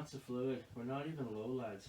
lots of fluid. We're not even low, lads.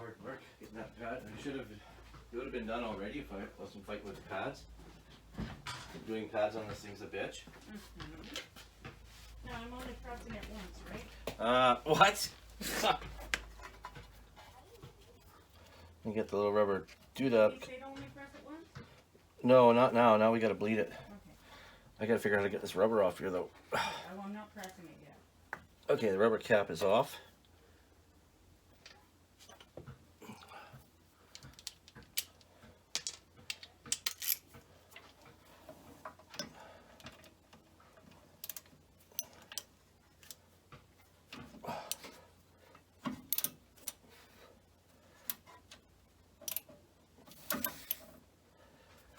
hard work getting that pad. It would have been done already if I wasn't fighting with the pads. Doing pads on this thing's a bitch. No, I'm only pressing it once, right? What? Let me get the little rubber doodad. You say only press it once? No, not now. Now we gotta bleed it. Okay. I gotta figure out how to get this rubber off here though. I'm not pressing it yet. Okay, the rubber cap is off.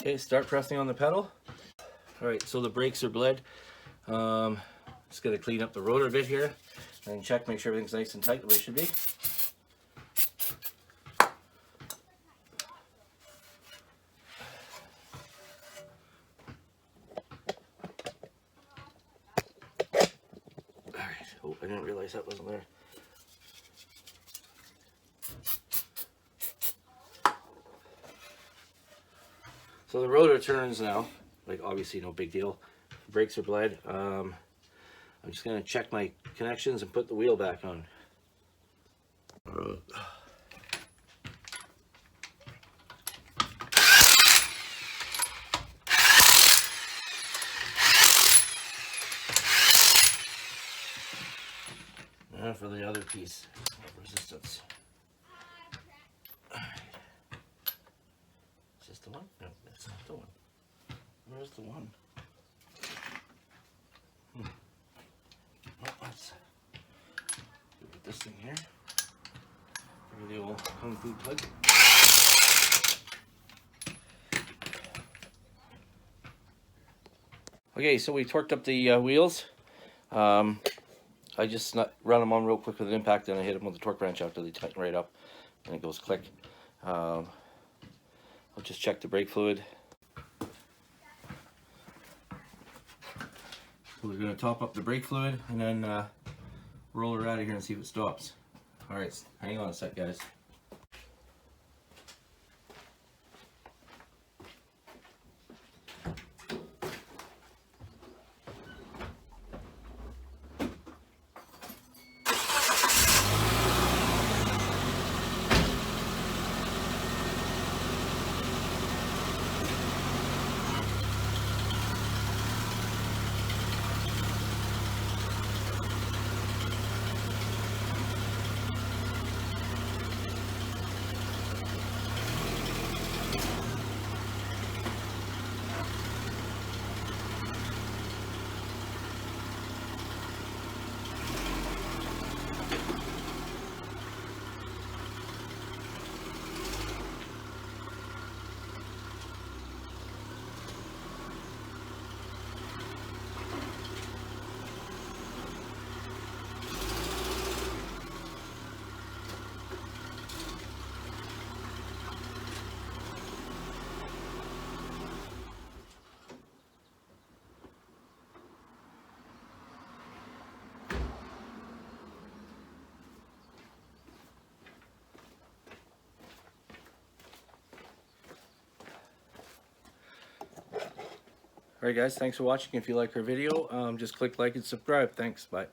Okay, start pressing on the pedal. All right, so the brakes are bled. Just gotta clean up the rotor a bit here and check, make sure everything's nice and tight the way it should be. All right, oh, I didn't realize that wasn't there. So the rotor turns now, like obviously no big deal. Brakes are bled. I'm just gonna check my connections and put the wheel back on. Now for the other piece of resistance. Is this the one? No, that's not the one. Where's the one? Well, let's put this thing here. Give me the old kung fu plug. Okay, so we torqued up the wheels. I just run them on real quick with an impact, and I hit them with the torque wrench after they tighten right up, and it goes click. I'll just check the brake fluid. We're going to top up the brake fluid and then roll her out of here and see if it stops. Alright, hang on a sec, guys. Alright guys, thanks for watching. If you like our video, just click like and subscribe. Thanks, bye.